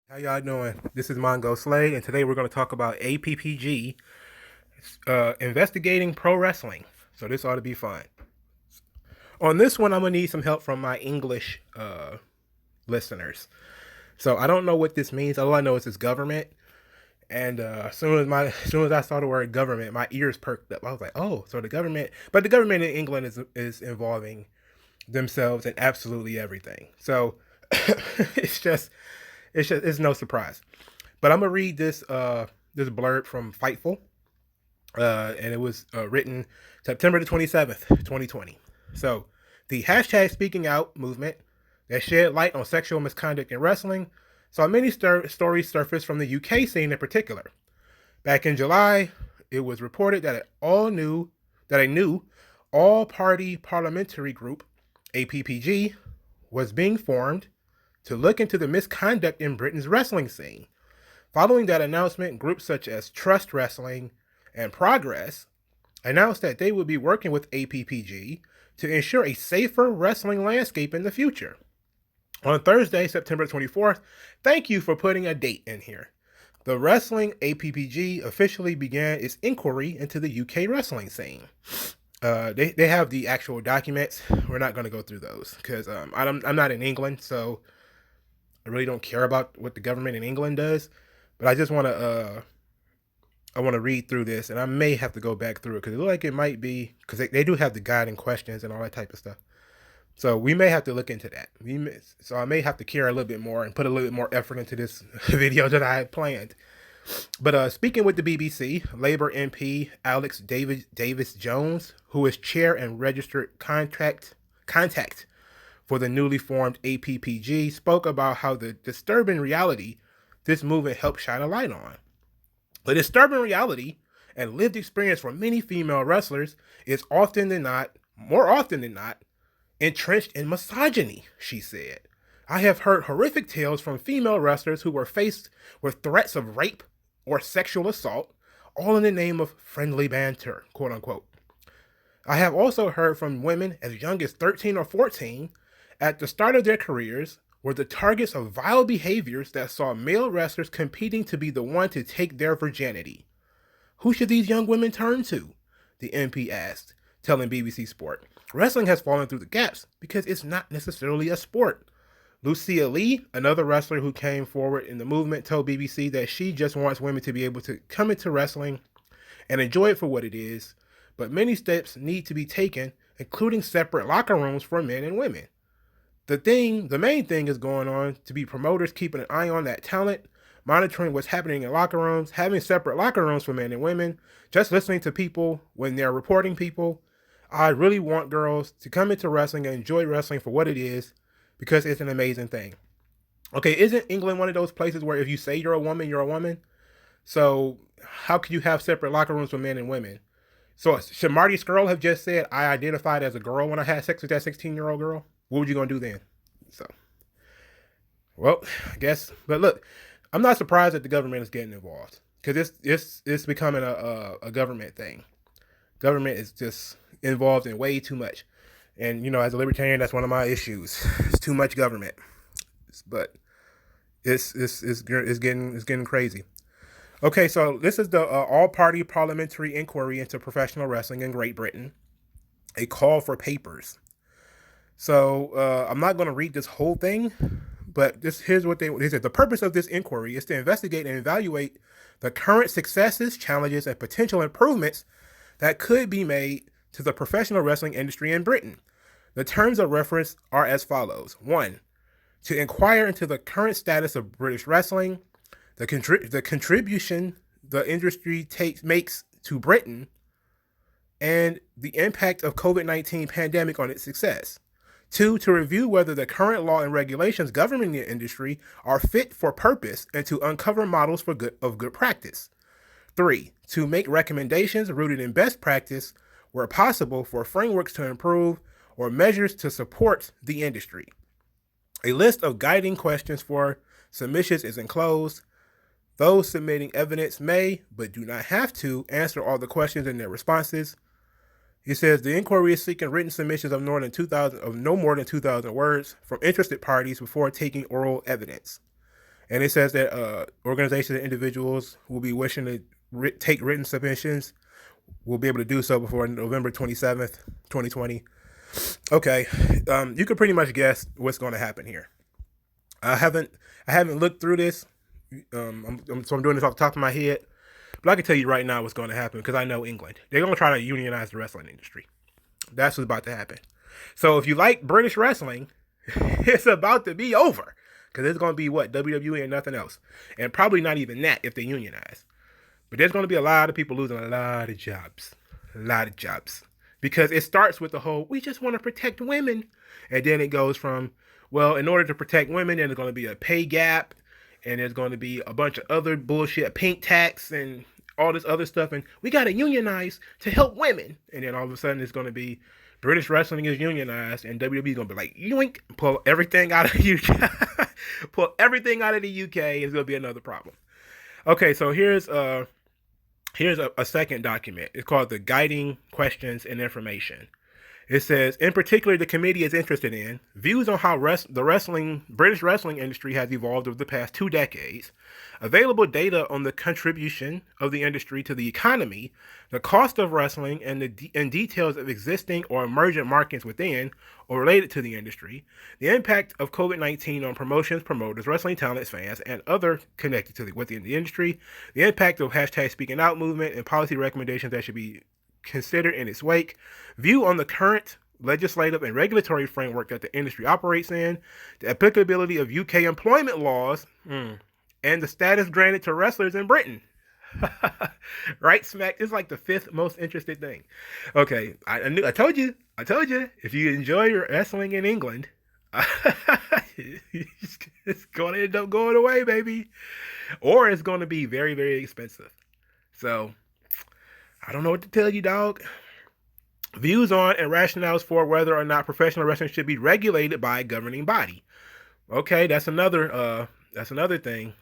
How y'all doing? This is Mongo Slay, and today we're going to talk about APPG, investigating pro wrestling. So this ought to be fun. On this one, I'm going to need some help from my English listeners. So I don't know what this means. All I know is it's government. And as soon as I saw the word government, my ears perked up. I was like, oh, so the government. But the government in England is involving themselves in absolutely everything. So it's just it's no surprise. But I'm gonna read this blurb from Fightful, and it was written September the 27th, 2020. So the hashtag Speaking Out movement that shed light on sexual misconduct in wrestling saw many stories surface from the UK scene in particular. Back in July, it was reported that a new all-party parliamentary group, APPG, was being formed to look into the misconduct in Britain's wrestling scene. Following that announcement, groups such as Trust Wrestling and Progress announced that they would be working with APPG to ensure a safer wrestling landscape in the future. On Thursday, September 24th, thank you for putting a date in here. The Wrestling APPG officially began its inquiry into the UK wrestling scene. They have the actual documents. We're not going to go through those because I'm not in England, so I really don't care about what the government in England does. But I just want to I want to read through this, and I may have to go back through it because it looks like it might be because they do have the guiding questions and all that type of stuff. So we may have to look into that. So I may have to care a little bit more and put a little bit more effort into this video that I had planned. But speaking with the BBC, Labour MP Alex Davis Jones, who is chair and registered contact for the newly formed APPG, spoke about how the disturbing reality this movement helped shine a light on. The disturbing reality and lived experience for many female wrestlers is more often than not, entrenched in misogyny, she said. I have heard horrific tales from female wrestlers who were faced with threats of rape or sexual assault, all in the name of friendly banter, quote unquote. I have also heard from women as young as 13 or 14 at the start of their careers were the targets of vile behaviors that saw male wrestlers competing to be the one to take their virginity. Who should these young women turn to? The MP asked, telling BBC Sport. Wrestling has fallen through the gaps because it's not necessarily a sport. Lucia Lee, another wrestler who came forward in the movement, told BBC that she just wants women to be able to come into wrestling and enjoy it for what it is, but many steps need to be taken, including separate locker rooms for men and women. The main thing is going on to be promoters keeping an eye on that talent, monitoring what's happening in locker rooms, having separate locker rooms for men and women, just listening to people when they're reporting people. I really want girls to come into wrestling and enjoy wrestling for what it is because it's an amazing thing. Okay, isn't England one of those places where if you say you're a woman, you're a woman? So how could you have separate locker rooms for men and women? So should Marty Skrull have just said, I identified as a girl when I had sex with that 16-year-old girl? What were you going to do then? So, well, I guess. But look, I'm not surprised that the government is getting involved because it's becoming a government thing. Government is just involved in way too much. And, as a libertarian, that's one of my issues. It's too much government. But it's getting crazy. Okay, so this is the all-party parliamentary inquiry into professional wrestling in Great Britain. A call for papers. So I'm not going to read this whole thing, but here's what they said. The purpose of this inquiry is to investigate and evaluate the current successes, challenges, and potential improvements that could be made to the professional wrestling industry in Britain. The terms of reference are as follows. 1. To inquire into the current status of British wrestling, the contribution the industry makes to Britain, and the impact of COVID-19 pandemic on its success. 2. To review whether the current law and regulations governing the industry are fit for purpose and to uncover models of good practice. 3. To make recommendations rooted in best practice where possible for frameworks to improve or measures to support the industry. A list of guiding questions for submissions is enclosed. Those submitting evidence may, but do not have to, answer all the questions in their responses. He says the inquiry is seeking written submissions of no more than 2,000 words from interested parties before taking oral evidence. And it says that organizations and individuals will be wishing to take written submissions will be able to do so before November 27th, 2020. Okay, you can pretty much guess what's going to happen here. I haven't looked through this, so I'm doing this off the top of my head. But I can tell you right now what's going to happen because I know England. They're going to try to unionize the wrestling industry. That's what's about to happen. So if you like British wrestling, it's about to be over because it's going to be what, WWE and nothing else, and probably not even that if they unionize. But there's going to be a lot of people losing a lot of jobs, because it starts with the whole we just want to protect women, and then it goes from, well, in order to protect women, then there's going to be a pay gap, and there's going to be a bunch of other bullshit, a pink tax, and all this other stuff, and we got to unionize to help women. And then all of a sudden, it's going to be British wrestling is unionized, and WWE is going to be like, yoink, pull everything out of the UK. Pull everything out of the UK. It's going to be another problem. Okay, so here's a second document. It's called the Guiding Questions and Information. It says, in particular, the committee is interested in views on how the British wrestling industry has evolved over the past 2 decades, available data on the contribution of the industry to the economy, the cost of wrestling, and details of existing or emergent markets within or related to the industry, the impact of COVID-19 on promotions, promoters, wrestling talents, fans, and other connected within the industry, the impact of #SpeakingOut Speaking Out movement, and policy recommendations that should be considered in its wake, view on the current legislative and regulatory framework that the industry operates in, the applicability of UK employment laws, and the status granted to wrestlers in Britain. Right smack, it's like the 5th most interesting thing. Okay, I told you, if you enjoy wrestling in England, it's going to end up going away, baby. Or it's going to be very, very expensive. So, I don't know what to tell you, dog. Views on and rationales for whether or not professional wrestling should be regulated by a governing body. Okay, that's another thing.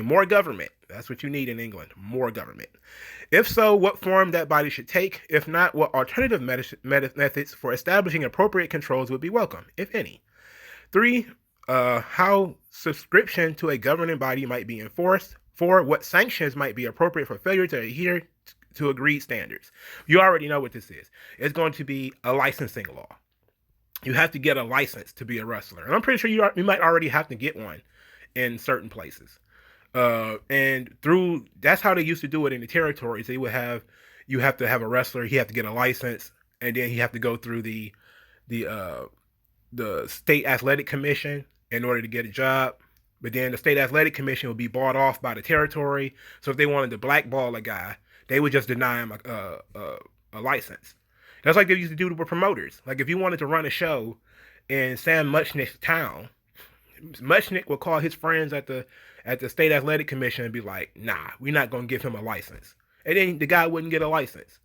More government. That's what you need in England. More government. If so, what form that body should take? If not, what alternative methods for establishing appropriate controls would be welcome, if any? 3, how subscription to a governing body might be enforced. 4, what sanctions might be appropriate for failure to adhere to agreed standards. You already know what this is. It's going to be a licensing law. You have to get a license to be a wrestler. And I'm pretty sure you might already have to get one in certain places. And that's how they used to do it in the territories. You have to have a wrestler, he have to get a license, and then he have to go through the state athletic commission in order to get a job. But then the state athletic commission would be bought off by the territory. So if they wanted to blackball a guy, they would just deny him a license. That's like they used to do with promoters. Like if you wanted to run a show in Sam Muchnick's town, Muchnick would call his friends at the state athletic commission and be like, nah, we're not going to give him a license. And then the guy wouldn't get a license.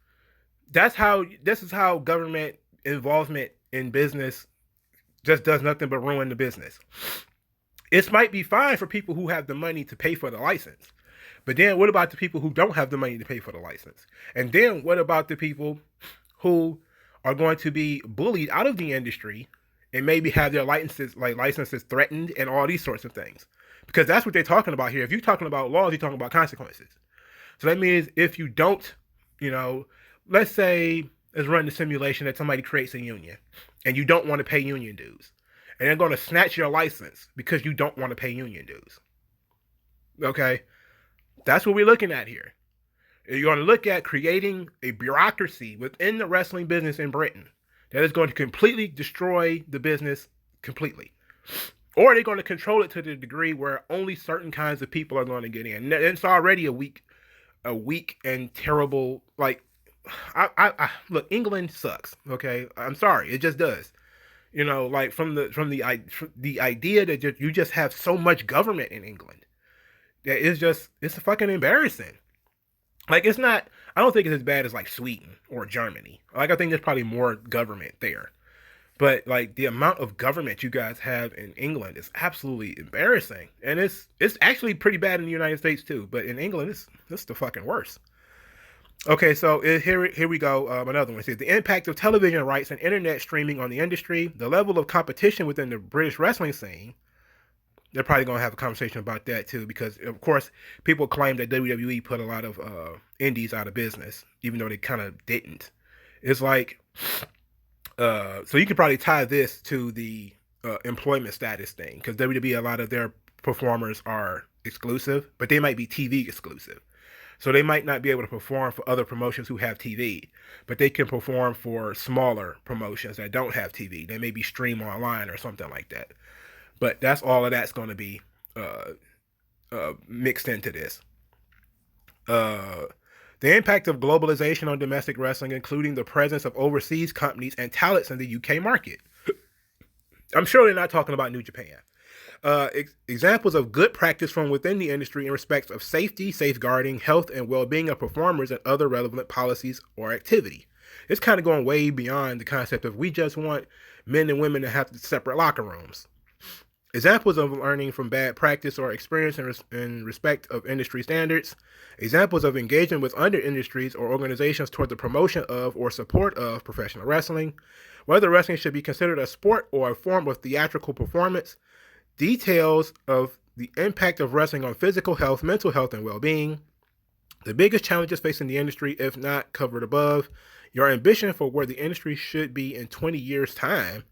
This is how government involvement in business just does nothing but ruin the business. It might be fine for people who have the money to pay for the license. But then what about the people who don't have the money to pay for the license? And then what about the people who are going to be bullied out of the industry and maybe have their licenses threatened and all these sorts of things? Because that's what they're talking about here. If you're talking about laws, you're talking about consequences. So that means if you don't, let's say, let's run the simulation that somebody creates a union and you don't want to pay union dues. And they're going to snatch your license because you don't want to pay union dues. Okay? That's what we're looking at here. You're going to look at creating a bureaucracy within the wrestling business in Britain that is going to completely destroy the business completely. Or they're going to control it to the degree where only certain kinds of people are going to get in. And it's already a weak and terrible, look, England sucks, okay? I'm sorry, it just does. From the idea that you just have so much government in England. It's fucking embarrassing. I don't think it's as bad as Sweden or Germany. I think there's probably more government there. But the amount of government you guys have in England is absolutely embarrassing. And it's actually pretty bad in the United States too. But in England, it's the fucking worst. Okay, so here we go. Another one. It says, the impact of television rights and internet streaming on the industry, the level of competition within the British wrestling scene. they're probably going to have a conversation about that too, because of course people claim that WWE put a lot of indies out of business, even though they kind of didn't. It's like, so you could probably tie this to the employment status thing, because WWE, a lot of their performers are exclusive, but they might be TV exclusive. So they might not be able to perform for other promotions who have TV, but they can perform for smaller promotions that don't have TV. They may be streamed online or something like that. But that's all of that's going to be mixed into this. The impact of globalization on domestic wrestling, including the presence of overseas companies and talents in the UK market. I'm sure they're not talking about New Japan. Examples of good practice from within the industry in respects of safety, safeguarding, health, and well-being of performers and other relevant policies or activity. It's kind of going way beyond the concept of we just want men and women to have separate locker rooms. Examples of learning from bad practice or experience in respect of industry standards. Examples of engagement with other industries or organizations toward the promotion of or support of professional wrestling. Whether wrestling should be considered a sport or a form of theatrical performance. Details of the impact of wrestling on physical health, mental health, and well-being. The biggest challenges facing the industry, if not covered above. Your ambition for where the industry should be in 20 years' time.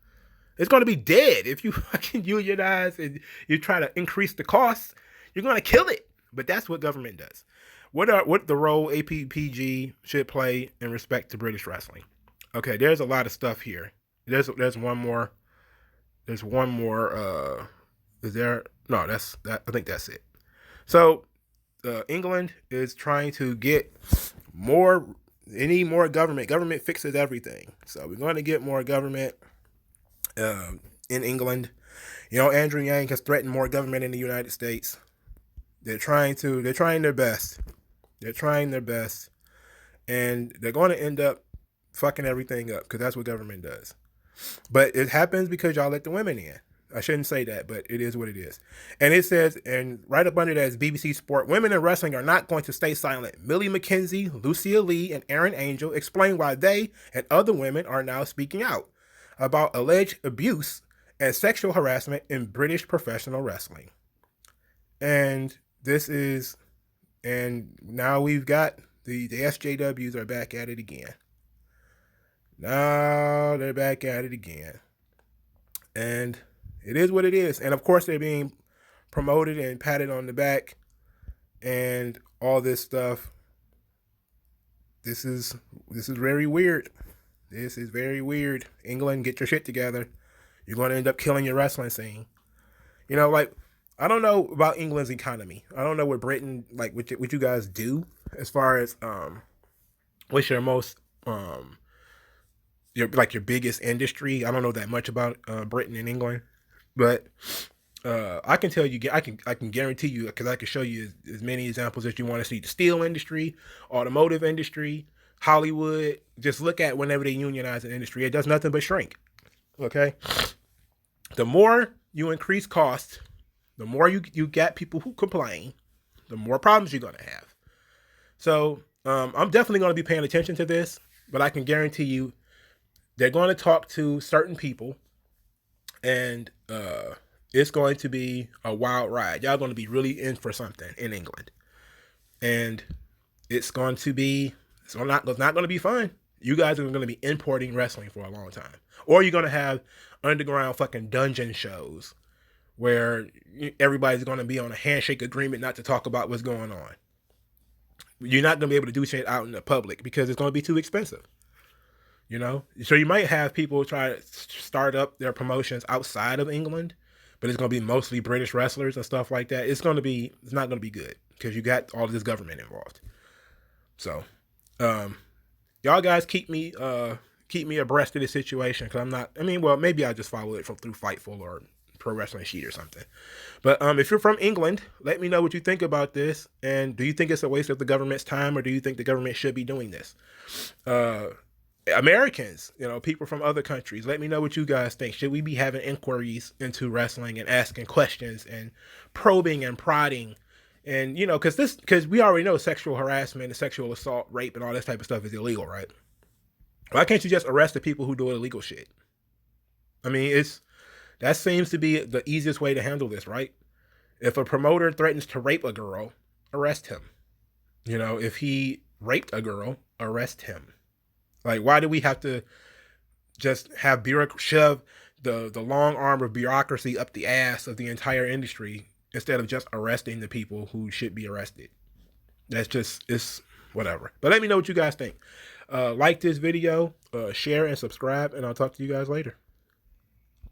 It's going to be dead if you fucking unionize and you try to increase the costs. You're going to kill it. But that's what government does. What the role APPG should play in respect to British wrestling? Okay, there's a lot of stuff here. There's one more. There's one more. Is there? No, that's that. I think that's it. So England is trying to get more. They need more government. Government fixes everything. So we're going to get more government. In England, you know, Andrew Yang has threatened more government in the United States. They're trying their best. They're trying their best, and they're going to end up fucking everything up because that's what government does. But it happens because y'all let the women in. I shouldn't say that, but it is what it is. And it says, and right up under that is BBC Sport, women in wrestling are not going to stay silent. Millie McKenzie, Lucia Lee, and Erin Angel explain why they and other women are now speaking out about alleged abuse and sexual harassment in British professional wrestling. And now we've got the SJWs are back at it again. Now they're back at it again. And it is what it is. And of course they're being promoted and patted on the back and all this stuff. This is very weird. This is very weird. England, get your shit together. You're going to end up killing your wrestling scene. You know, like, I don't know about England's economy. I don't know what Britain, like, what you guys do as far as, what's your most, your biggest industry. I don't know that much about Britain and England, but I can tell you, I can guarantee you, because I can show you as many examples as you want to see. The steel industry, automotive industry, Hollywood. Just look at whenever they unionize an industry, it does nothing but shrink. Okay, the more you increase costs, the more you get people who complain, the more problems you're gonna have. So I'm definitely going to be paying attention to this, but I can guarantee you they're going to talk to certain people, and it's going to be a wild ride. Y'all going to be really in for something in England, and it's not going to be fun. You guys are going to be importing wrestling for a long time, or you're going to have underground fucking dungeon shows where everybody's going to be on a handshake agreement not to talk about what's going on. You're not going to be able to do shit out in the public because it's going to be too expensive. You know? So you might have people try to start up their promotions outside of England, but it's going to be mostly British wrestlers and stuff like that. It's not going to be good because you got all of this government involved. So, y'all guys keep me abreast of this situation, because maybe I'll just follow it through Fightful or Pro Wrestling Sheet or something. But if you're from England, let me know what you think about this, and do you think it's a waste of the government's time, or do you think the government should be doing this? Americans, people from other countries, let me know what you guys think. Should we be having inquiries into wrestling and asking questions and probing and prodding? And because we already know sexual harassment and sexual assault, rape, and all this type of stuff is illegal, right? Why can't you just arrest the people who do illegal shit? I mean, that seems to be the easiest way to handle this, right? If a promoter threatens to rape a girl, arrest him. You know, if he raped a girl, arrest him. Like, why do we have to just have shove the long arm of bureaucracy up the ass of the entire industry instead of just arresting the people who should be arrested? That's just, it's whatever. But let me know what you guys think. Like this video, share and subscribe, and I'll talk to you guys later.